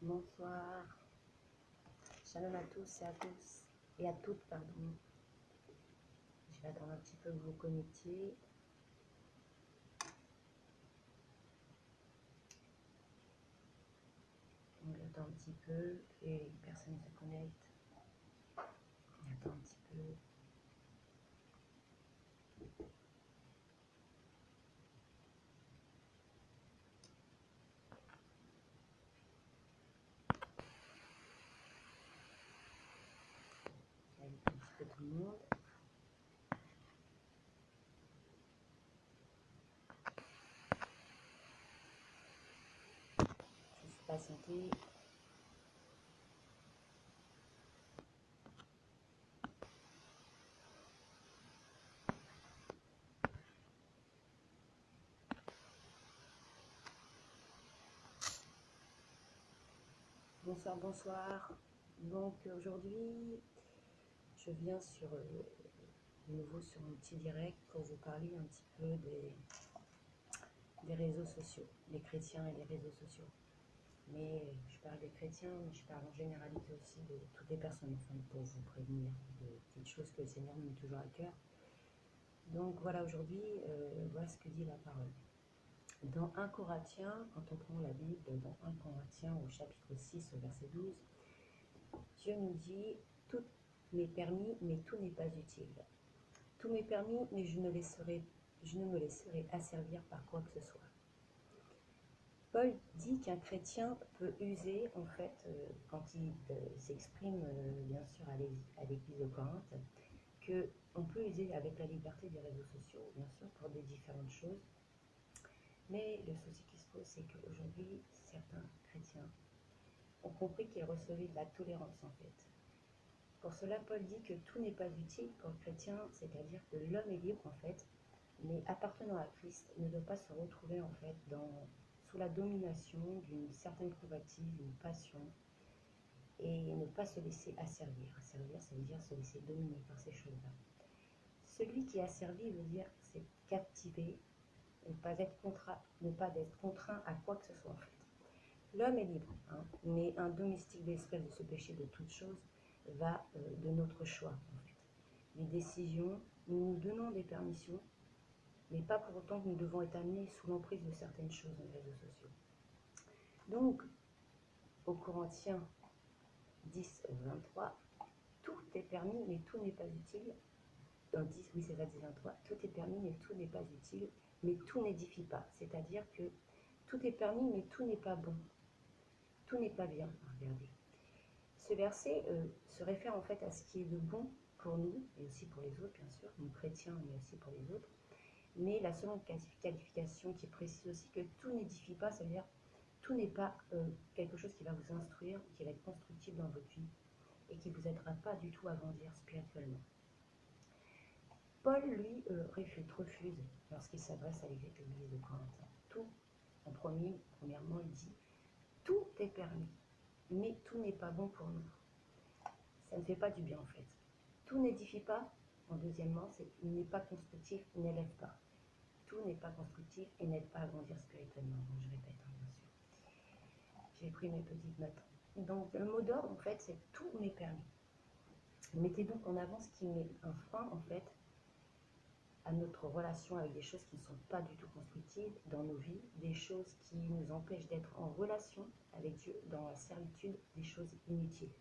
Bonsoir, shalom à tous et à tous, et à toutes, pardon. Je vais attendre un petit peu que vous vous connectiez. Donc j'attends un petit peu et personne ne se connecte. J'attends un petit peu. J'invite un petit peu tout le monde. Je suis patientée. Bonsoir, bonsoir. Donc aujourd'hui, je viens de nouveau sur mon petit direct pour vous parler un petit peu des réseaux sociaux, les chrétiens et les réseaux sociaux. Mais je parle des chrétiens, mais je parle en généralité aussi de toutes les personnes, enfin, pour vous prévenir de petites choses que le Seigneur me met toujours à cœur. Donc voilà, aujourd'hui, voilà ce que dit la parole. Dans 1 Corinthiens, quand on prend la Bible, dans 1 Corinthiens au chapitre 6, au verset 12, Dieu nous dit « Tout m'est permis, mais tout n'est pas utile. Tout m'est permis, mais je ne me laisserai asservir par quoi que ce soit. » Paul dit qu'un chrétien peut user, en fait, quand il s'exprime, bien sûr, à l'église de Corinthe, qu'on peut user avec la liberté des réseaux sociaux, bien sûr, pour des différentes choses. Mais le souci qui se pose, c'est qu'aujourd'hui, certains chrétiens ont compris qu'ils recevaient de la tolérance, en fait. Pour cela, Paul dit que tout n'est pas utile pour le chrétien, c'est-à-dire que l'homme est libre, en fait, mais appartenant à Christ ne doit pas se retrouver, en fait, sous la domination d'une certaine convoitise, d'une passion, et ne pas se laisser asservir. Asservir, ça veut dire se laisser dominer par ces choses-là. Celui qui est asservi veut dire c'est captiver, ne pas être contraint à quoi que ce soit, en fait. L'homme est libre, hein, mais un domestique de l'esprit de ce péché de toute chose va de notre choix, en fait. Les décisions, nous nous donnons des permissions, mais pas pour autant que nous devons être amenés sous l'emprise de certaines choses dans les réseaux sociaux. Donc, aux Corinthiens 10, 23, tout est permis, mais tout n'est pas utile. Dans 10, oui, c'est ça, 10, 23, tout est permis, mais tout n'est pas utile, mais tout n'édifie pas. C'est-à-dire que tout est permis, mais tout n'est pas bon. Tout n'est pas bien. Regardez. Ce verset se réfère en fait à ce qui est de bon pour nous, et aussi pour les autres, bien sûr, nous chrétiens, mais aussi pour les autres. Mais la seconde qualification qui précise aussi que tout n'édifie pas, c'est-à-dire tout n'est pas quelque chose qui va vous instruire, qui va être constructif dans votre vie, et qui ne vous aidera pas du tout à grandir spirituellement. Paul, lui, refuse lorsqu'il s'adresse à l'église de Corinthe. Tout, premièrement, il dit « Tout est permis, mais tout n'est pas bon pour nous. » Ça ne fait pas du bien, en fait. Tout n'édifie pas. En deuxièmement, il n'est pas constructif, il n'élève pas. Tout n'est pas constructif et n'aide pas à grandir spirituellement. Donc, je répète, hein, bien sûr. J'ai pris mes petites notes. Donc, le mot d'ordre, en fait, c'est « Tout m'est permis ». Mettez donc en avant ce qui met un frein, en fait, à notre relation avec des choses qui ne sont pas du tout constructives dans nos vies, des choses qui nous empêchent d'être en relation avec Dieu, dans la servitude, des choses inutiles.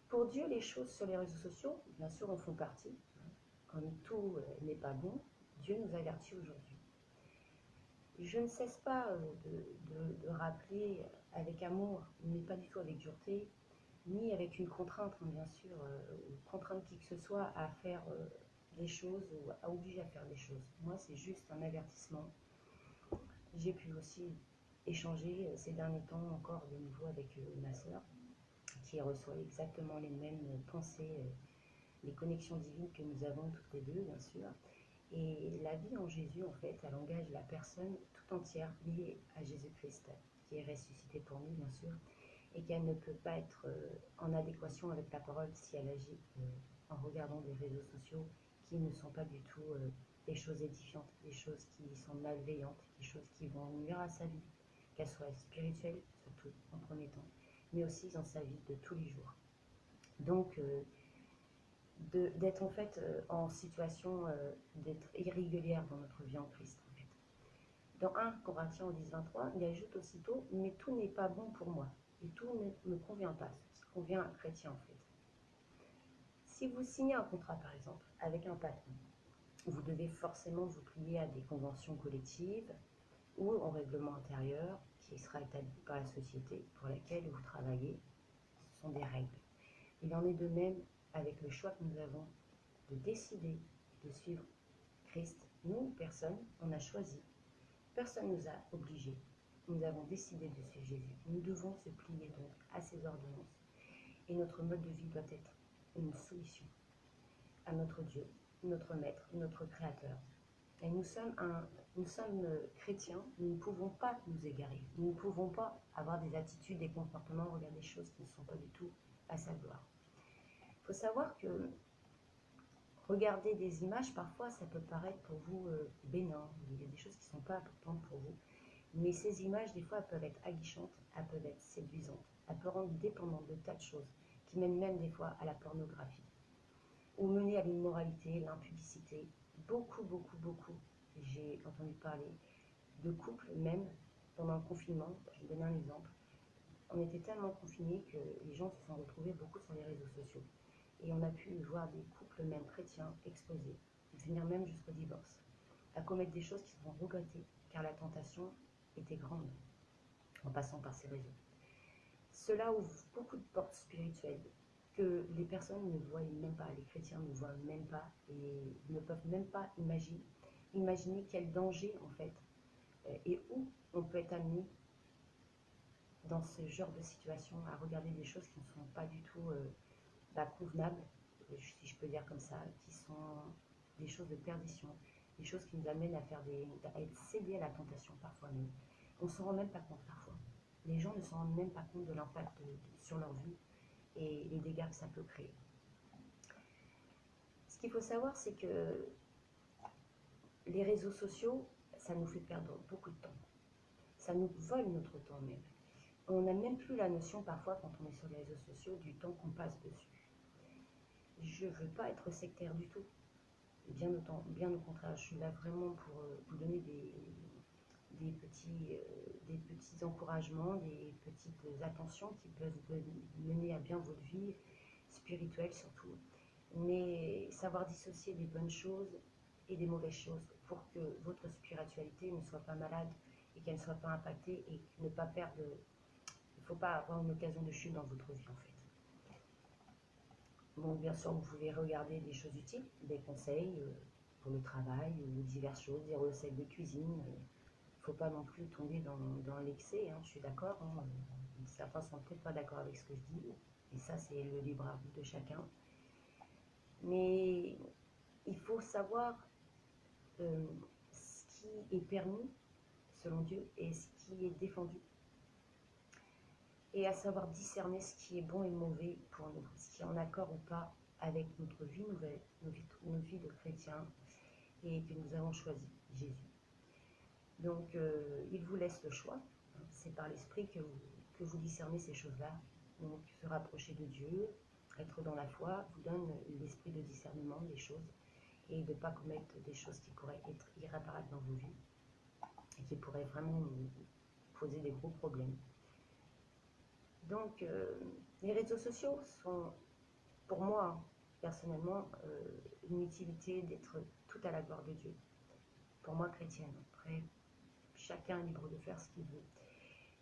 Pour Dieu, les choses sur les réseaux sociaux, bien sûr, en font partie. Comme tout n'est pas bon, Dieu nous avertit aujourd'hui. Je ne cesse pas de rappeler avec amour, mais pas du tout avec dureté, ni avec une contrainte, hein, bien sûr, contraindre qui que ce soit à faire des choses ou à obliger à faire des choses. Moi, c'est juste un avertissement. J'ai pu aussi échanger ces derniers temps encore de nouveau avec ma sœur, qui reçoit exactement les mêmes pensées, les connexions divines que nous avons toutes les deux, bien sûr. Et la vie en Jésus, en fait, elle engage la personne tout entière liée à Jésus-Christ, qui est ressuscité pour nous, bien sûr, et qu'elle ne peut pas être en adéquation avec la parole si elle agit en regardant des réseaux sociaux qui ne sont pas du tout des choses édifiantes, des choses qui sont malveillantes, des choses qui vont nuire à sa vie, qu'elle soit spirituelle, surtout en premier temps, mais aussi dans sa vie de tous les jours. Donc, d'être en fait en situation d'être irrégulière dans notre vie en Christ. En fait. Dans 1 Corinthiens 10-23, il ajoute aussitôt « Mais tout n'est pas bon pour moi, et tout ne me convient pas, ce qui convient à un chrétien en fait. » Si vous signez un contrat par exemple avec un patron, vous devez forcément vous plier à des conventions collectives ou au règlement intérieur qui sera établi par la société pour laquelle vous travaillez. Ce sont des règles. Il en est de même avec le choix que nous avons de décider de suivre Christ. Nous, personne, on a choisi. Personne ne nous a obligés. Nous avons décidé de suivre Jésus. Nous devons se plier donc à ses ordonnances. Et notre mode de vie doit être une soumission à notre Dieu, notre Maître, notre Créateur. Et nous sommes chrétiens, nous ne pouvons pas nous égarer. Nous ne pouvons pas avoir des attitudes, des comportements, regarder des choses qui ne sont pas du tout à sa gloire. Il faut savoir que regarder des images, parfois, ça peut paraître pour vous bénin. Il y a des choses qui ne sont pas importantes pour vous. Mais ces images, des fois, elles peuvent être aguichantes, elles peuvent être séduisantes. Elles peuvent rendre dépendantes de tas de choses, qui mènent même des fois à la pornographie. Ou mener à l'immoralité, l'impudicité. Beaucoup. J'ai entendu parler de couples, même pendant le confinement. Je vais donner un exemple. On était tellement confinés que les gens se sont retrouvés beaucoup sur les réseaux sociaux. Et on a pu voir des couples, même chrétiens, explosés, venir même jusqu'au divorce, à commettre des choses qui seront regrettées, car la tentation était grande en passant par ces réseaux. Cela ouvre beaucoup de portes spirituelles que les personnes ne voient même pas, les chrétiens ne voient même pas et ne peuvent même pas imaginer quel danger en fait et où on peut être amené dans ce genre de situation à regarder des choses qui ne sont pas du tout convenables, si je peux dire comme ça, qui sont des choses de perdition, des choses qui nous amènent à être cédés à la tentation parfois même. On ne s'en rend même pas compte parfois. Les gens ne s'en rendent même pas compte de l'impact sur leur vie et les dégâts que ça peut créer. Ce qu'il faut savoir, c'est que les réseaux sociaux, ça nous fait perdre beaucoup de temps. Ça nous vole notre temps même. On n'a même plus la notion parfois, quand on est sur les réseaux sociaux, du temps qu'on passe dessus. Je ne veux pas être sectaire du tout. Bien au contraire, je suis là vraiment pour vous donner des petits encouragements, des petites attentions qui peuvent mener à bien votre vie spirituelle surtout. Mais savoir dissocier des bonnes choses et des mauvaises choses pour que votre spiritualité ne soit pas malade et qu'elle ne soit pas impactée et ne pas perdre. Il ne faut pas avoir une occasion de chute dans votre vie en fait. Bon, bien sûr, vous pouvez regarder des choses utiles, des conseils pour le travail ou diverses choses, des recettes de cuisine. Il ne faut pas non plus tomber dans l'excès, hein, je suis d'accord. Hein, certains ne sont peut-être pas d'accord avec ce que je dis, et ça, c'est le libre arbitre de chacun. Mais il faut savoir ce qui est permis selon Dieu et ce qui est défendu. Et à savoir discerner ce qui est bon et mauvais pour nous, ce qui est en accord ou pas avec notre vie nouvelle, nos vies de chrétiens, et que nous avons choisi, Jésus. Donc, il vous laisse le choix. C'est par l'Esprit que vous discernez ces choses-là. Donc, se rapprocher de Dieu, être dans la foi, vous donne l'esprit de discernement des choses et de ne pas commettre des choses qui pourraient être irréparables dans vos vies et qui pourraient vraiment vous poser des gros problèmes. Donc, les réseaux sociaux sont, pour moi, personnellement, une utilité d'être tout à la gloire de Dieu. Pour moi, chrétienne. Après, chacun est libre de faire ce qu'il veut.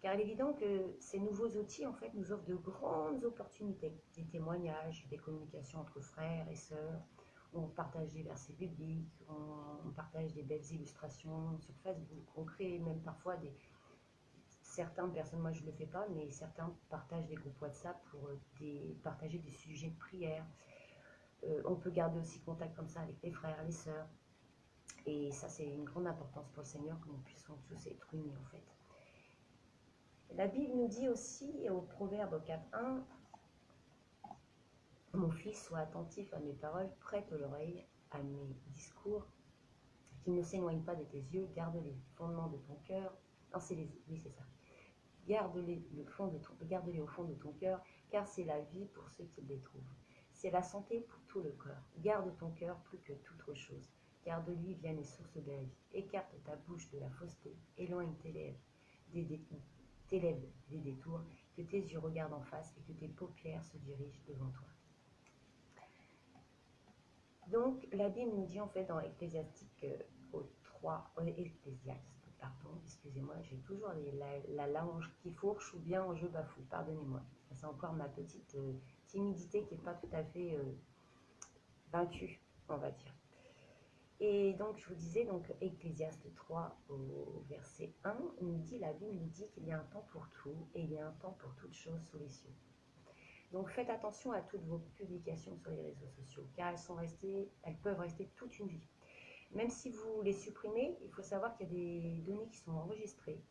Car il est évident que ces nouveaux outils, en fait, nous offrent de grandes opportunités. Des témoignages, des communications entre frères et sœurs. On partage des versets bibliques, on partage des belles illustrations sur Facebook. On crée même parfois certaines personnes, moi je ne le fais pas, mais certains partagent des groupes WhatsApp pour partager des sujets de prière. On peut garder aussi contact comme ça avec les frères, les sœurs. Et ça, c'est une grande importance pour le Seigneur, que nous puissions tous être unis en fait. La Bible nous dit aussi au Proverbe 4.1 « Mon fils, sois attentif à mes paroles, prête l'oreille à mes discours, qu'ils ne s'éloignent pas de tes yeux, garde les fondements de ton cœur. » Non, oui, c'est ça. garde-les garde-les au fond de ton cœur, car c'est la vie pour ceux qui les trouvent. C'est la santé pour tout le corps. Garde ton cœur plus que toute autre chose, car de lui viennent les sources de la vie. Écarte ta bouche de la fausseté, éloigne tes lèvres des détours, que tes yeux regardent en face et que tes paupières se dirigent devant toi. Donc, la Bible nous dit en fait dans Ecclésiastique Ecclésiaste, pardon, excusez-moi, j'ai toujours la langue qui fourche ou bien je bafoue, pardonnez-moi. C'est encore ma petite timidité qui n'est pas tout à fait vaincue, on va dire. Et donc, je vous disais, donc Ecclésiaste 3 au verset 1, la Bible nous dit qu'il y a un temps pour tout et il y a un temps pour toute chose sous les cieux. Donc faites attention à toutes vos publications sur les réseaux sociaux, car elles peuvent rester toute une vie. Même si vous les supprimez, il faut savoir qu'il y a des données qui sont enregistrées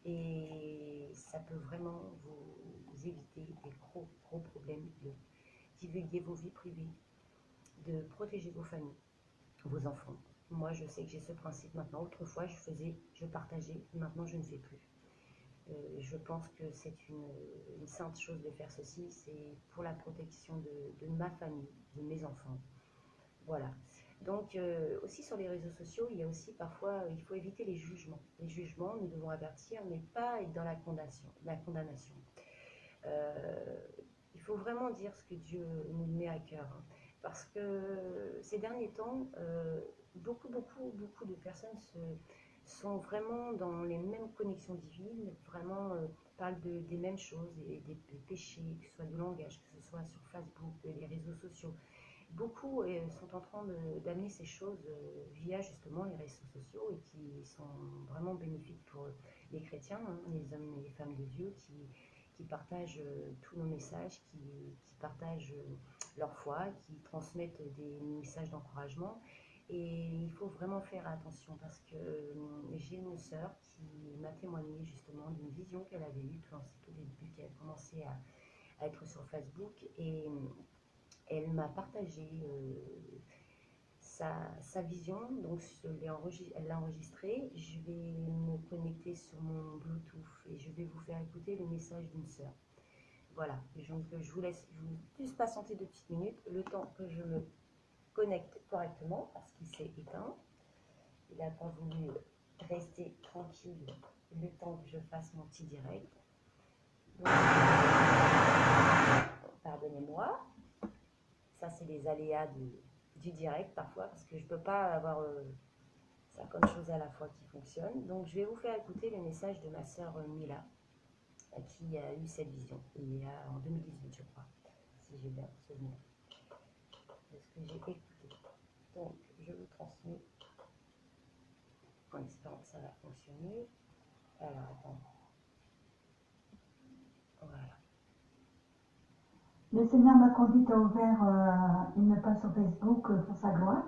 et ça peut vraiment vous éviter des gros problèmes de divulguer vos vies privées, de protéger vos familles, vos enfants. Moi, je sais que j'ai ce principe maintenant. Autrefois, je partageais, maintenant je ne fais plus. Je pense que c'est une sainte chose de faire ceci, c'est pour la protection de ma famille, de mes enfants. Voilà. Donc, aussi sur les réseaux sociaux, il y a aussi parfois, il faut éviter les jugements. Les jugements, nous devons avertir, mais pas être dans la condamnation. Il faut vraiment dire ce que Dieu nous met à cœur. Hein, parce que ces derniers temps, beaucoup de personnes sont vraiment dans les mêmes connexions divines, vraiment parlent des mêmes choses, des péchés, que ce soit du langage, que ce soit sur Facebook, les réseaux sociaux. Beaucoup sont en train d'amener ces choses via justement les réseaux sociaux et qui sont vraiment bénéfiques pour les chrétiens, hein, les hommes et les femmes de Dieu qui partagent tous nos messages, qui partagent leur foi, qui transmettent des messages d'encouragement. Et il faut vraiment faire attention parce que j'ai une sœur qui m'a témoigné justement d'une vision qu'elle avait eue tout au début, qu'elle a commencé à être sur Facebook et elle m'a partagé sa vision, donc elle l'a enregistrée. Je vais me connecter sur mon Bluetooth et je vais vous faire écouter le message d'une sœur. Voilà, donc je vous laisse juste patienter 2 petites minutes, le temps que je me connecte correctement parce qu'il s'est éteint. Il n'a pas voulu rester tranquille le temps que je fasse mon petit direct. Pardonnez-moi. Ça, c'est les aléas du direct parfois parce que je ne peux pas avoir 50 choses à la fois qui fonctionnent. Donc, je vais vous faire écouter le message de ma sœur Mila qui a eu cette vision en 2018, je crois, si j'ai bien souvenir de ce que j'ai écouté. Donc, je vous transmets en espérant que ça va fonctionner. Alors, attends. Voilà. Le Seigneur m'a conduite à ouvrir une page sur Facebook pour sa gloire.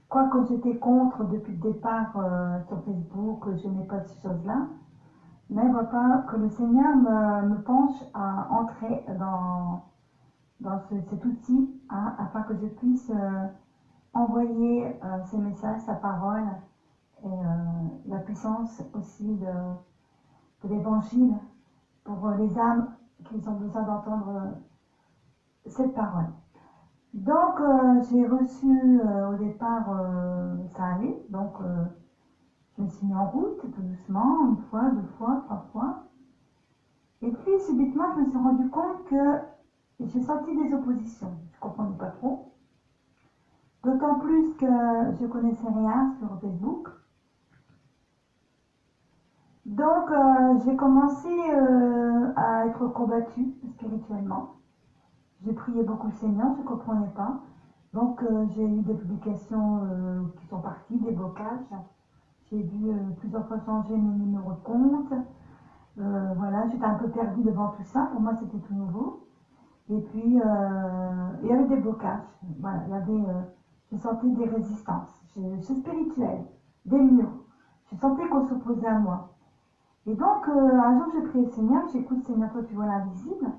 Quoique j'étais contre depuis le départ sur Facebook, je n'ai pas de ces choses-là. Mais vois pas que le Seigneur me penche à entrer dans cet outil afin que je puisse envoyer ces messages, sa parole et la puissance aussi de l'évangile pour les âmes qui ont besoin d'entendre cette parole. Donc j'ai reçu au départ ça allait, donc je me suis mis en route tout doucement, 1 fois, 2 fois, 3 fois. Et puis subitement je me suis rendu compte que j'ai senti des oppositions. Je ne comprenais pas trop. D'autant plus que je connaissais rien sur Facebook. Donc j'ai commencé à être combattue spirituellement. J'ai prié beaucoup le Seigneur, je ne comprenais pas. Donc j'ai eu des publications qui sont parties, des blocages. J'ai dû plusieurs fois changer mes numéros de compte. Voilà, j'étais un peu perdue devant tout ça. Pour moi, c'était tout nouveau. Et puis, il y avait des blocages. Voilà, j'ai senti des résistances. Je suis spirituelle, des murs. Je sentais qu'on s'opposait à moi. Et donc, un jour, j'ai prié le Seigneur. J'écoute, Seigneur, toi, tu vois l'invisible.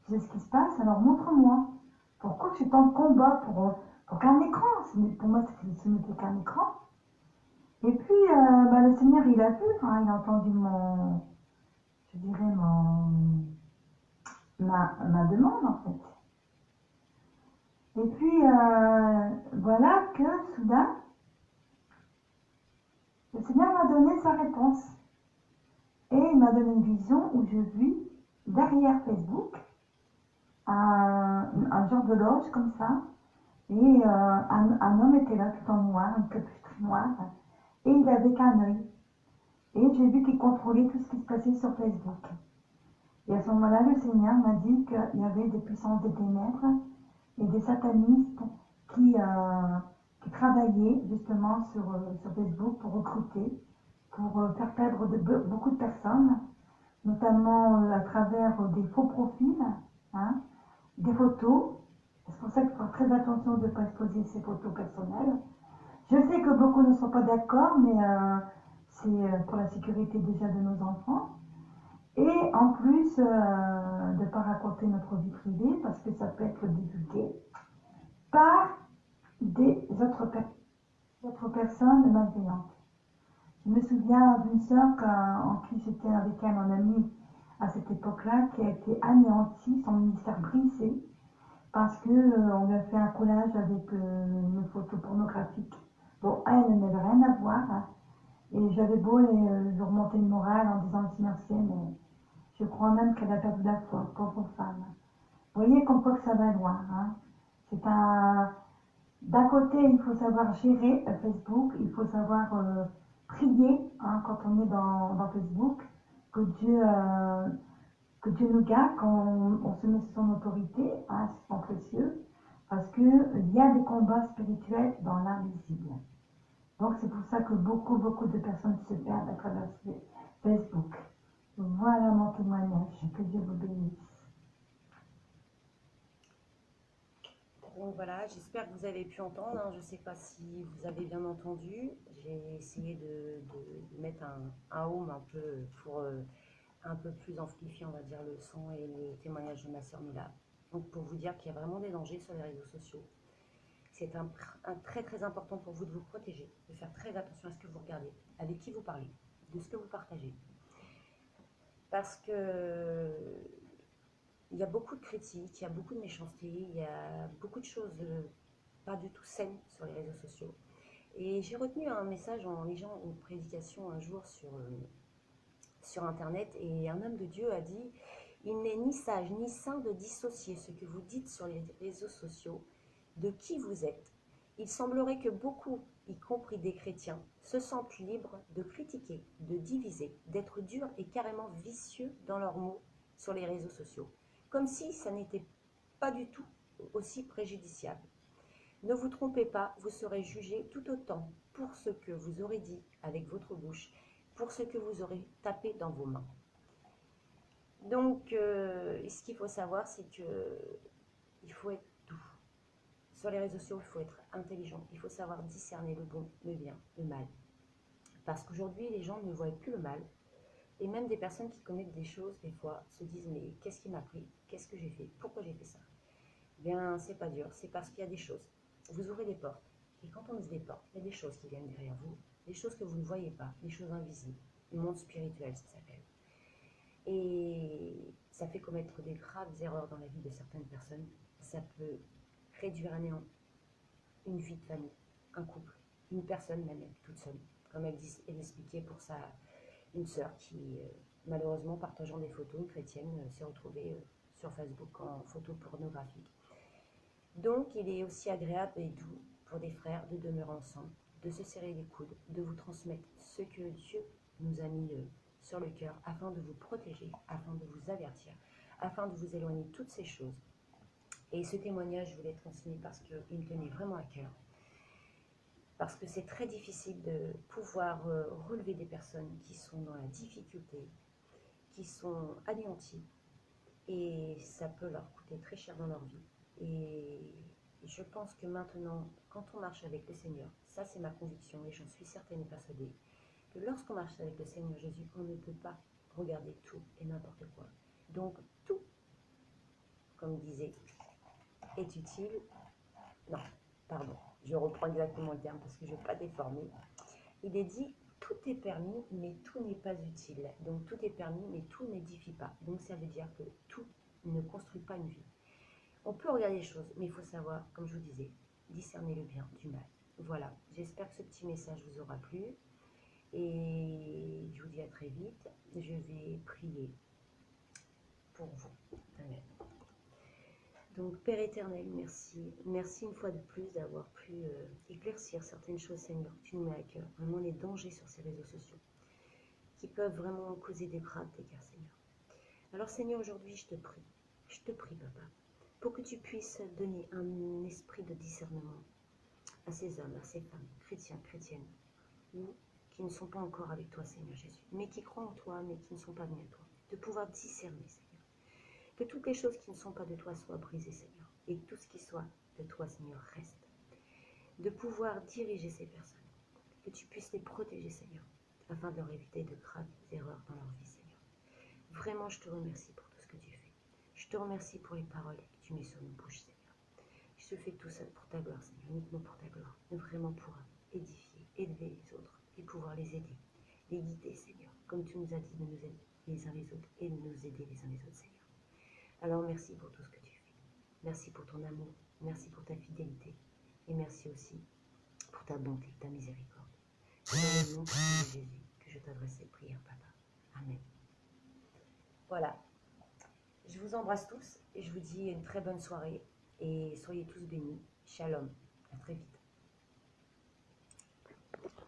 Je sais ce qui se passe, alors montre-moi. Pourquoi je suis tant de combat pour qu'un écran? Pour moi, ce n'était qu'un écran. Et puis, le Seigneur, il a vu, hein, il a entendu ma demande en fait. Et puis voilà que soudain, le Seigneur m'a donné sa réponse. Et il m'a donné une vision où je vis derrière Facebook un genre de loge comme ça. Et un homme était là tout en noir, une capuche noire. Et il avait qu'un œil. Et j'ai vu qu'il contrôlait tout ce qui se passait sur Facebook. Et à ce moment-là, le Seigneur m'a dit qu'il y avait des puissances des ténèbres et des satanistes qui, qui travaillaient justement sur Facebook pour recruter, pour faire perdre beaucoup de personnes, notamment à travers des faux profils, hein, des photos. C'est pour ça qu'il faut faire très attention de ne pas exposer ses photos personnelles. Je sais que beaucoup ne sont pas d'accord, mais c'est pour la sécurité déjà de nos enfants. Et en plus, de ne pas raconter notre vie privée, parce que ça peut être divulgué par des autres personnes malveillantes. Je me souviens d'une sœur en qui j'étais avec elle en amie à cette époque-là, qui a été anéantie, son ministère brisé, parce qu'on lui a fait un collage avec une photo pornographique. Bon, elle n'avait rien à voir, hein. Et j'avais beau lui remonter le moral en disant merci, mais je crois même qu'elle a perdu la foi, pauvre femme. Vous voyez comme quoi que ça va loin, hein. C'est un... D'un côté, il faut savoir gérer Facebook, il faut savoir prier, hein, quand on est dans Facebook, que Dieu nous garde quand on se met sous son autorité, hein, c'est son précieux, parce qu'il y a des combats spirituels dans l'invisible. Donc c'est pour ça que beaucoup de personnes se perdent à travers Facebook. Voilà mon témoignage, que Dieu vous bénisse. Donc voilà, j'espère que vous avez pu entendre, hein. Je ne sais pas si vous avez bien entendu. J'ai essayé de mettre un home un peu pour un peu plus amplifier, on va dire, le son et le témoignage de ma sœur Mila. Donc pour vous dire qu'il y a vraiment des dangers sur les réseaux sociaux. C'est très important pour vous de vous protéger, de faire très attention à ce que vous regardez, avec qui vous parlez, de ce que vous partagez. Parce que il y a beaucoup de critiques, il y a beaucoup de méchanceté, il y a beaucoup de choses pas du tout saines sur les réseaux sociaux. Et j'ai retenu un message en lisant une prédication un jour sur Internet, et un homme de Dieu a dit « Il n'est ni sage ni sain de dissocier ce que vous dites sur les réseaux sociaux de qui vous êtes. Il semblerait que beaucoup, y compris des chrétiens, se sentent libres de critiquer, de diviser, d'être durs et carrément vicieux dans leurs mots sur les réseaux sociaux, comme si ça n'était pas du tout aussi préjudiciable. Ne vous trompez pas, vous serez jugé tout autant pour ce que vous aurez dit avec votre bouche, pour ce que vous aurez tapé dans vos mains. » Donc, ce qu'il faut savoir, c'est qu'il faut être doux. Sur les réseaux sociaux, il faut être intelligent. Il faut savoir discerner le bon, le bien, le mal. Parce qu'aujourd'hui, les gens ne voient plus le mal. Et même des personnes qui commettent des choses, des fois, se disent « Mais qu'est-ce qui m'a pris? Qu'est-ce que j'ai fait? Pourquoi j'ai fait ça ?» Bien, c'est pas dur. C'est parce qu'il y a des choses. Vous ouvrez des portes. Et quand on ouvre des portes, il y a des choses qui viennent derrière vous. Des choses que vous ne voyez pas. Des choses invisibles. Le monde spirituel, ça s'appelle. Et ça fait commettre des graves erreurs dans la vie de certaines personnes. Ça peut réduire à néant une vie de famille, un couple, une personne même toute seule. Comme elle expliquait pour une sœur qui, malheureusement, partageant des photos, une chrétienne, s'est retrouvée sur Facebook en photo pornographique. Donc, il est aussi agréable et doux pour des frères de demeurer ensemble, de se serrer les coudes, de vous transmettre ce que Dieu nous a mis sur le cœur, afin de vous protéger, afin de vous avertir, afin de vous éloigner de toutes ces choses. Et ce témoignage, je voulais transmettre parce qu'il me tenait vraiment à cœur. Parce que c'est très difficile de pouvoir relever des personnes qui sont dans la difficulté, qui sont anéanties, et ça peut leur coûter très cher dans leur vie. Et je pense que maintenant, quand on marche avec le Seigneur, ça c'est ma conviction et j'en suis certaine et persuadée, que lorsqu'on marche avec le Seigneur Jésus, on ne peut pas regarder tout et n'importe quoi. Donc tout, comme disait, est utile. Non, pardon, je reprends exactement le terme parce que je ne vais pas déformer. Il est dit, tout est permis, mais tout n'est pas utile. Donc tout est permis, mais tout n'édifie pas. Donc ça veut dire que tout ne construit pas une vie. On peut regarder les choses, mais il faut savoir, comme je vous disais, discerner le bien du mal. Voilà, j'espère que ce petit message vous aura plu. Et je vous dis à très vite. Je vais prier pour vous. Amen. Donc, Père éternel, merci. Merci une fois de plus d'avoir pu éclaircir certaines choses, Seigneur, que tu nous mets à cœur. Vraiment les dangers sur ces réseaux sociaux qui peuvent vraiment causer des graves dégâts, Seigneur. Alors, Seigneur, aujourd'hui, je te prie, Papa, pour que tu puisses donner un esprit de discernement à ces hommes, à ces femmes, chrétiens, chrétiennes, ou qui ne sont pas encore avec toi, Seigneur Jésus, mais qui croient en toi, mais qui ne sont pas venus à toi, de pouvoir discerner, Seigneur. Que toutes les choses qui ne sont pas de toi soient brisées, Seigneur, et que tout ce qui soit de toi, Seigneur, reste. De pouvoir diriger ces personnes, que tu puisses les protéger, Seigneur, afin de leur éviter de graves erreurs dans leur vie, Seigneur. Vraiment, je te remercie pour tout ce que tu fais. Je te remercie pour les paroles que tu mets sur nos bouches, Seigneur. Je te fais tout ça pour ta gloire, Seigneur, uniquement pour ta gloire, mais vraiment pour édifier, élever les autres et pouvoir les aider, les guider, Seigneur, comme tu nous as dit de nous aider les uns les autres et de nous aider les uns les autres, Seigneur. Alors merci pour tout ce que tu fais. Merci pour ton amour, merci pour ta fidélité et merci aussi pour ta bonté, ta miséricorde. C'est dans le nom de Jésus que je t'adresse cette prière, Papa. Amen. Voilà. Je vous embrasse tous et je vous dis une très bonne soirée et soyez tous bénis. Shalom. À très vite.